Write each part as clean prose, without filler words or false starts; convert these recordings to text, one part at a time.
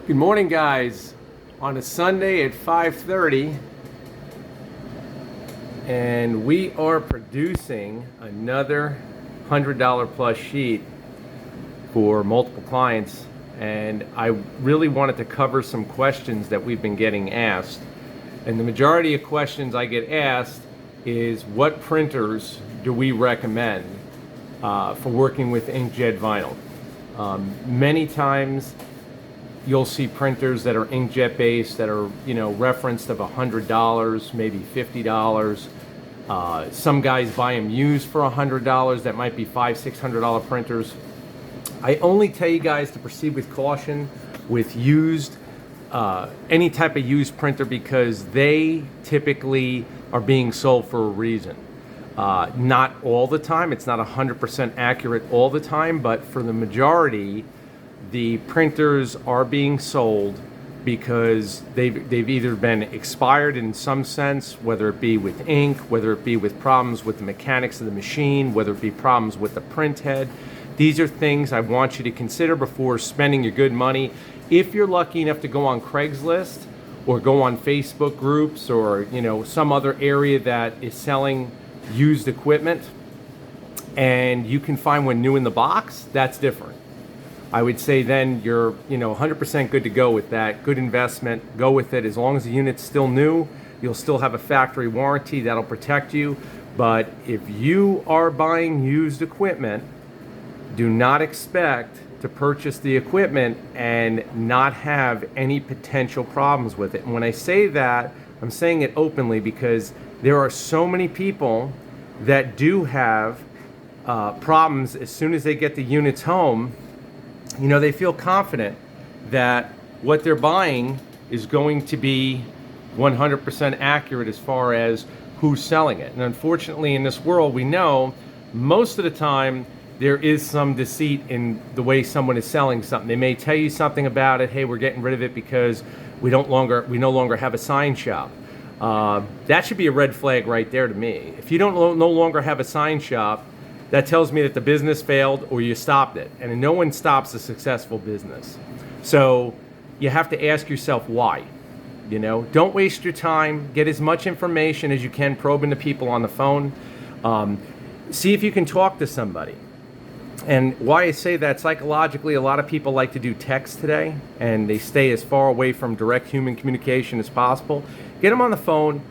Good morning, guys. On a Sunday at 5:30, and we are producing another $100 plus sheet for multiple clients. And I really wanted to cover some questions that we've been getting asked. And the majority of questions I get asked is, what printers do we recommend for working with inkjet vinyl? Many times you'll see printers that are inkjet based that are, referenced of $100, maybe $50. Some guys buy them used for $100. That might be $500-600 printers. I only tell you guys to proceed with caution with used, any type of used printer, because they typically are being sold for a reason. Not all the time. It's not 100% accurate all the time, but for the majority, the printers are being sold because they've either been expired in some sense, whether it be with ink, whether it be with problems with the mechanics of the machine, whether it be problems with the print head. These are things I want you to consider before spending your good money. If you're lucky enough to go on Craigslist or go on Facebook groups or some other area that is selling used equipment and you can find one new in the box, that's different. I would say then you're 100% good to go with that. Good investment. Go with it. As long as the unit's still new, you'll still have a factory warranty that'll protect you. But if you are buying used equipment, do not expect to purchase the equipment and not have any potential problems with it. And when I say that, I'm saying it openly because there are so many people that do have problems as soon as they get the units home. They feel confident that what they're buying is going to be 100% accurate as far as who's selling it. And unfortunately, in this world, we know most of the time there is some deceit in the way someone is selling something. They may tell you something about it. Hey, we're getting rid of it because we no longer have a sign shop. That should be a red flag right there to me. If you don't no longer have a sign shop, that tells me that the business failed or you stopped it. And no one stops a successful business. So you have to ask yourself why. Don't waste your time. Get as much information as you can probing the people on the phone. See if you can talk to somebody. And why I say that, psychologically, a lot of people like to do text today, and they stay as far away from direct human communication as possible. Get them on the phone.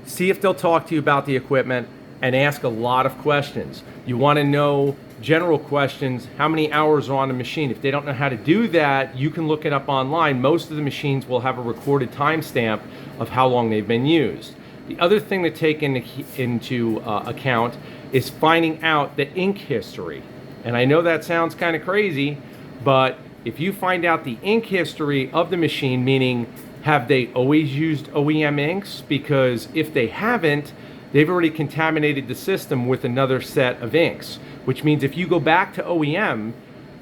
See if they'll talk to you about the equipment. And ask a lot of questions. You want to know general questions, how many hours are on the machine. If they don't know how to do that, you can look it up online. Most of the machines will have a recorded timestamp of how long they've been used. The other thing to take into account is finding out the ink history. And I know that sounds kind of crazy, but if you find out the ink history of the machine, meaning have they always used OEM inks? Because if they haven't, they've already contaminated the system with another set of inks, which means if you go back to OEM,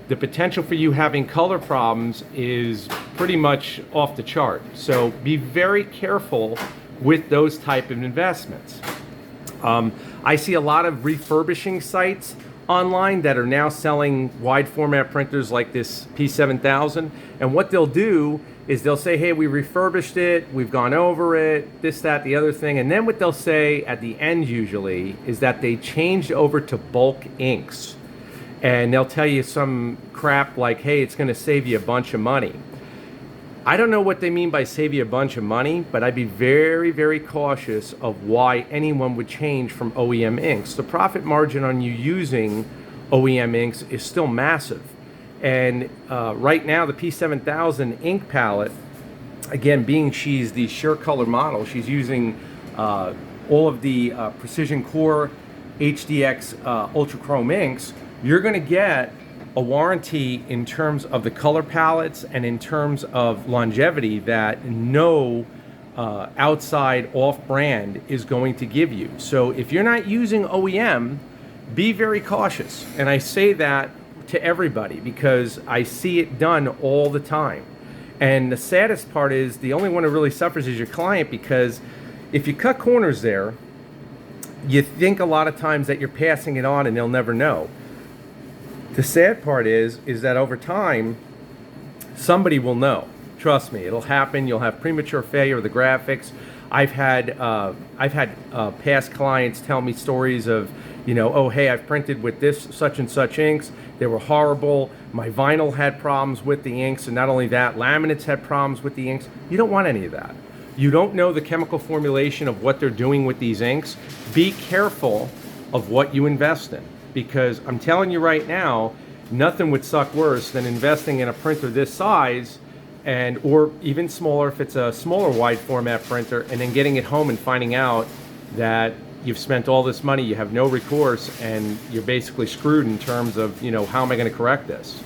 the potential for you having color problems is pretty much off the chart. So be very careful with those type of investments. I see a lot of refurbishing sites online that are now selling wide format printers like this P7000, and what they'll do is they'll say, hey, we refurbished it, we've gone over it, this, that, the other thing. And then what they'll say at the end usually is that they changed over to bulk inks. And they'll tell you some crap like, hey, it's gonna save you a bunch of money. I don't know what they mean by save you a bunch of money, but I'd be very, very cautious of why anyone would change from OEM inks. The profit margin on you using OEM inks is still massive. And right now, the P7000 ink palette, again, being she's the SureColor model, she's using all of the Precision Core HDX Ultra Chrome inks. You're going to get a warranty in terms of the color palettes and in terms of longevity that no outside off-brand is going to give you. So if you're not using OEM, be very cautious. And I say that to everybody because I see it done all the time. And the saddest part is the only one who really suffers is your client, because if you cut corners there, you think a lot of times that you're passing it on and they'll never know. The sad part is that over time, somebody will know. Trust me, it'll happen. You'll have premature failure of the graphics. I've had past clients tell me stories of, oh, hey, I've printed with this such and such inks. They were horrible. My vinyl had problems with the inks, and not only that, laminates had problems with the inks. You don't want any of that. You don't know the chemical formulation of what they're doing with these inks. Be careful of what you invest in, because I'm telling you right now, nothing would suck worse than investing in a printer this size, and or even smaller if it's a smaller wide format printer, and then getting it home and finding out that you've spent all this money, you have no recourse, and you're basically screwed in terms of, how am I going to correct this?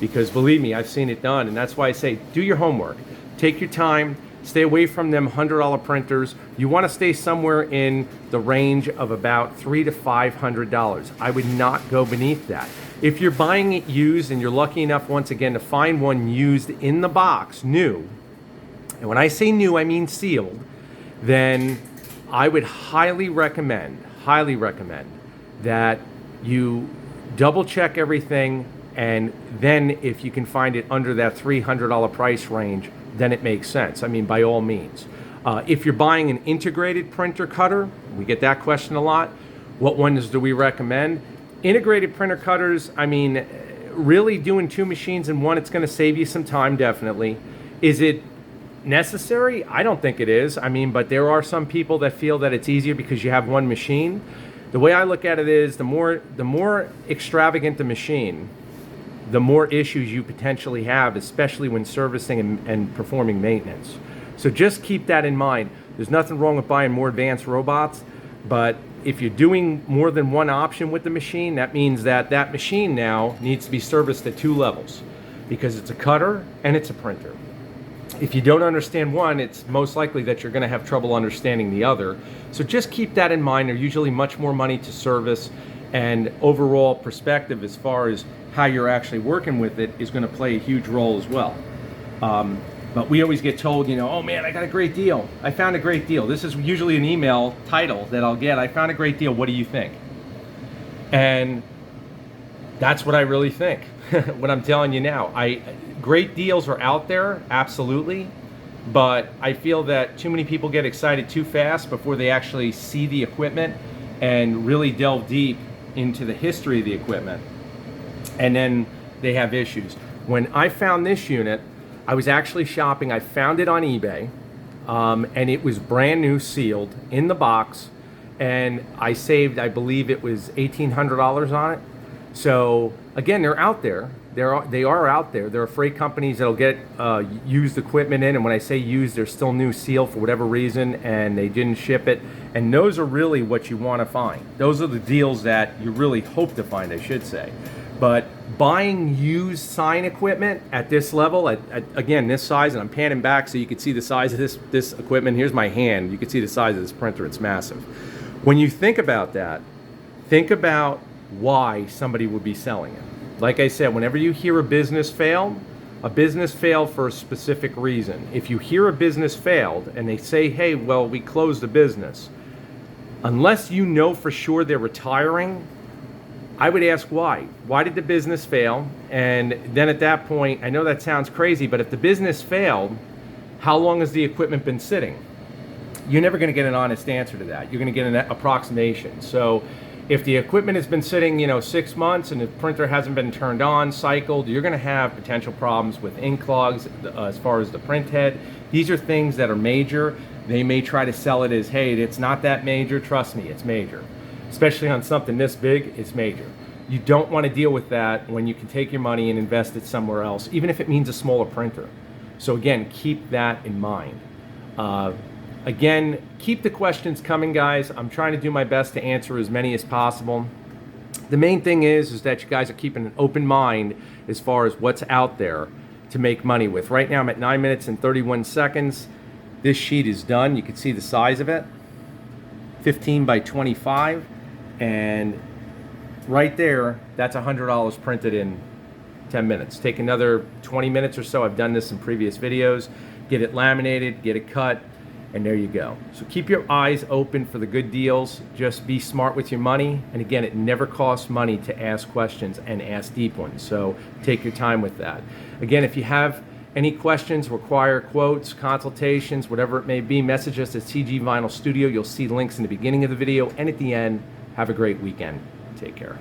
Because believe me, I've seen it done, and that's why I say do your homework. Take your time. Stay away from them $100 printers. You want to stay somewhere in the range of about $300 to $500. I would not go beneath that. If you're buying it used and you're lucky enough once again to find one used in the box, new, and when I say new, I mean sealed, then I would highly recommend that you double check everything, and then if you can find it under that $300 price range, then it makes sense. I mean, by all means. If you're buying an integrated printer cutter, we get that question a lot. What ones do we recommend? Integrated printer cutters, I mean, really doing two machines in one, it's going to save you some time, definitely. Is it necessary? I don't think it is. I mean, but there are some people that feel that it's easier because you have one machine. The way I look at it is the more extravagant the machine, the more issues you potentially have, especially when servicing and performing maintenance. So just keep that in mind. There's nothing wrong with buying more advanced robots, but if you're doing more than one option with the machine, that means that that machine now needs to be serviced at two levels, because it's a cutter and it's a printer. If you don't understand one, it's most likely that you're going to have trouble understanding the other. So just keep that in mind. They're usually much more money to service, and overall perspective as far as how you're actually working with it is going to play a huge role as well. But we always get told, oh man, I got a great deal. I found a great deal. This is usually an email title that I'll get. I found a great deal. What do you think? And that's what I really think. What I'm telling you now. Great deals are out there, absolutely. But I feel that too many people get excited too fast before they actually see the equipment and really delve deep into the history of the equipment. And then they have issues. When I found this unit, I was actually shopping. I found it on eBay, and it was brand new, sealed, in the box, and I saved, I believe it was $1,800 on it. So again, they're out there. They are out there. There are freight companies that'll get used equipment in, and when I say used, they're still new, sealed for whatever reason, and they didn't ship it. And those are really what you want to find. Those are the deals that you really hope to find, I should say. But buying used sign equipment at this level, again, this size, and I'm panning back so you can see the size of this equipment. Here's my hand. You can see the size of this printer. It's massive. When you think about that, think about why somebody would be selling it. Like I said, whenever you hear a business failed for a specific reason. If you hear a business failed and they say, hey, well, we closed the business, unless you know for sure they're retiring, I would ask why. Why did the business fail? And then at that point, I know that sounds crazy, but if the business failed, how long has the equipment been sitting? You're never going to get an honest answer to that. You're going to get an approximation. So if the equipment has been sitting, 6 months and the printer hasn't been turned on, cycled, you're going to have potential problems with ink clogs as far as the print head. These are things that are major. They may try to sell it as, hey, it's not that major. Trust me, it's major. Especially on something this big, it's major. You don't want to deal with that when you can take your money and invest it somewhere else, even if it means a smaller printer. So again, keep that in mind. Again, keep the questions coming, guys. I'm trying to do my best to answer as many as possible. The main thing is that you guys are keeping an open mind as far as what's out there to make money with. Right now I'm at 9 minutes and 31 seconds. This sheet is done. You can see the size of it, 15 by 25. And right there, that's $100 printed in 10 minutes. Take another 20 minutes or so. I've done this in previous videos. Get it laminated, get it cut, and there you go. So keep your eyes open for the good deals. Just be smart with your money. And again, it never costs money to ask questions and ask deep ones. So take your time with that. Again, if you have Any questions, require quotes, consultations, whatever it may be, message us at CG Vinyl Studio. You'll see links in the beginning of the video and at the end. Have a great weekend. Take care.